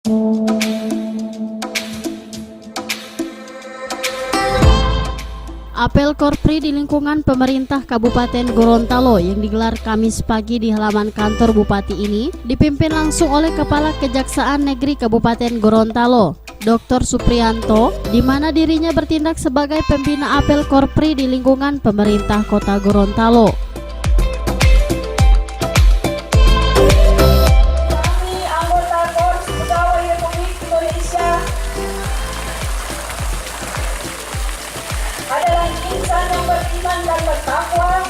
Apel Korpri di lingkungan pemerintah Kabupaten Gorontalo yang digelar Kamis pagi di halaman kantor Bupati ini dipimpin langsung oleh Kepala Kejaksaan Negeri Kabupaten Gorontalo, Dr. Supriyanto, di mana dirinya bertindak sebagai pembina Apel Korpri di lingkungan pemerintah Kota Gorontalo. Kami anggota Korps Pegawai Republik Indonesia adalah insan yang beriman dan bertakwa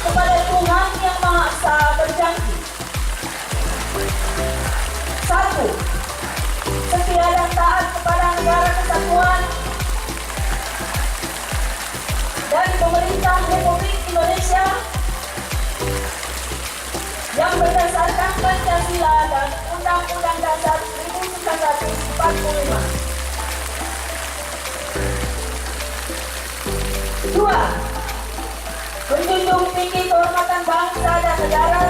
kepada Tuhan Yang Maha Esa berjanji. 1. Setia dan taat kepada negara kesatuan dan pemerintah Republik Indonesia yang berdasarkan Pancasila dan Undang-Undang Dasar 1945. 2. Menjunjung tinggi kehormatan bangsa dan negara.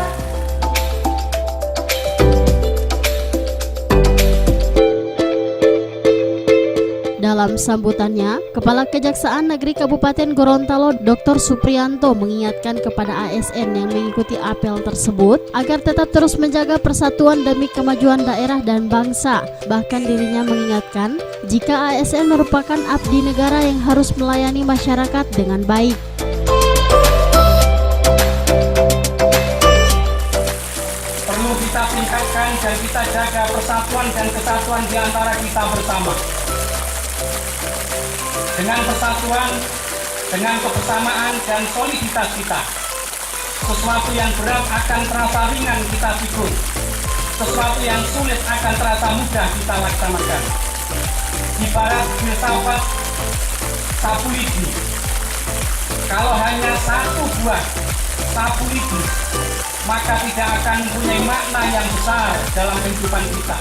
Dalam sambutannya, Kepala Kejaksaan Negeri Kabupaten Gorontalo Dr. Supriyanto mengingatkan kepada ASN yang mengikuti apel tersebut agar tetap terus menjaga persatuan demi kemajuan daerah dan bangsa. Bahkan dirinya mengingatkan jika ASN merupakan abdi negara yang harus melayani masyarakat dengan baik. Perlu kita tingkatkan dan kita jaga persatuan dan kesatuan di antara kita bersama. Dengan persatuan, dengan kebersamaan dan soliditas kita, sesuatu yang berat akan terasa ringan kita pikul, sesuatu yang sulit akan terasa mudah kita laksanakan. Ibarat filsafat sapu lidi, kalau hanya satu buah sapu lidi, maka tidak akan mempunyai makna yang besar dalam kehidupan kita.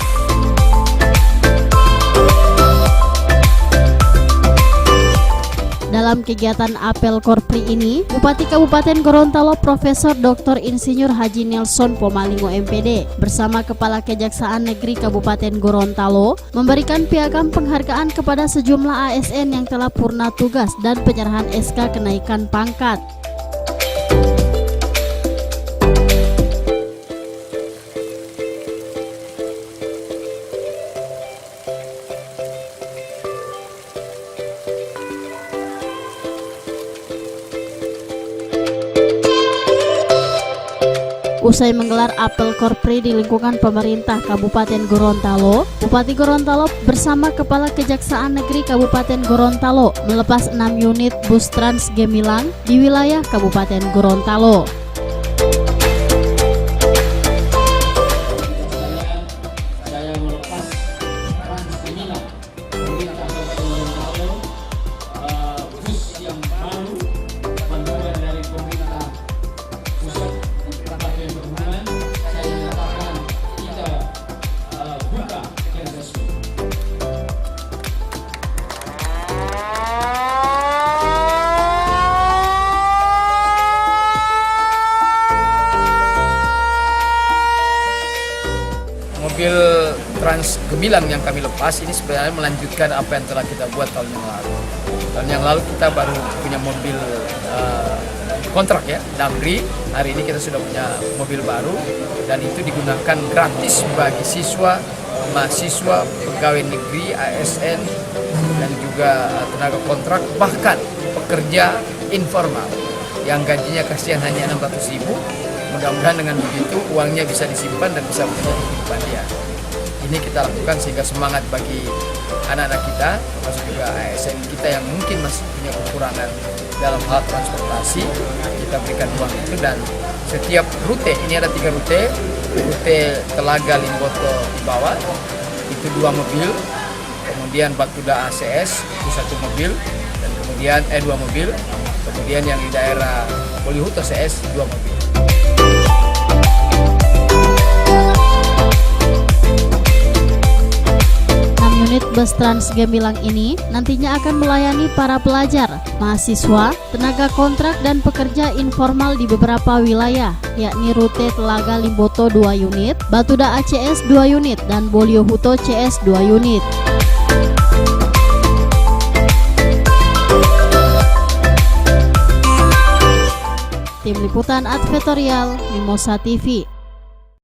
Dalam kegiatan apel Korpri ini, Bupati Kabupaten Gorontalo Profesor Dr. Insinyur Haji Nelson Pomalingo MPD bersama Kepala Kejaksaan Negeri Kabupaten Gorontalo memberikan piagam penghargaan kepada sejumlah ASN yang telah purna tugas dan penyerahan SK kenaikan pangkat. Usai menggelar apel Korpri di lingkungan pemerintah Kabupaten Gorontalo, Bupati Gorontalo bersama Kepala Kejaksaan Negeri Kabupaten Gorontalo melepas 6 unit bus Trans Gemilang di wilayah Kabupaten Gorontalo. Saya melepas Trans Gemilang dari Kabupaten Gorontalo, bus yang baru bantuan dari pemerintah pusat. Saya nyatakan kita buka yang resmi. Mobil Trans Gemilang yang kami lepas ini sebenarnya melanjutkan apa yang telah kita buat tahun yang lalu. Tahun yang lalu kita baru punya mobil kontrak ya, Damri. Hari ini kita sudah punya mobil baru dan itu digunakan gratis bagi siswa, mahasiswa, pegawai negeri, ASN dan juga tenaga kontrak, bahkan pekerja informal yang gajinya kasihan hanya 600.000. Mudah-mudahan dengan begitu uangnya bisa disimpan dan bisa menjadi kehidupan dia. Ini kita lakukan sehingga semangat bagi anak-anak kita, termasuk juga ASN kita yang mungkin masih punya kekurangan dalam hal transportasi, kita berikan uang itu. Dan setiap rute, ini ada 3 rute, rute Telaga Limboto di bawah, itu 2 mobil, kemudian Batuda ACS itu 1 mobil, dan kemudian 2 mobil, kemudian yang di daerah Polihuto CS 2 mobil. bus Trans Gemilang ini nantinya akan melayani para pelajar, mahasiswa, tenaga kontrak dan pekerja informal di beberapa wilayah, yakni rute Telaga Limboto 2 unit, Batuda ACS 2 unit, dan Boliohuto CS 2 unit. Tim Liputan Advertorial Mimosa TV.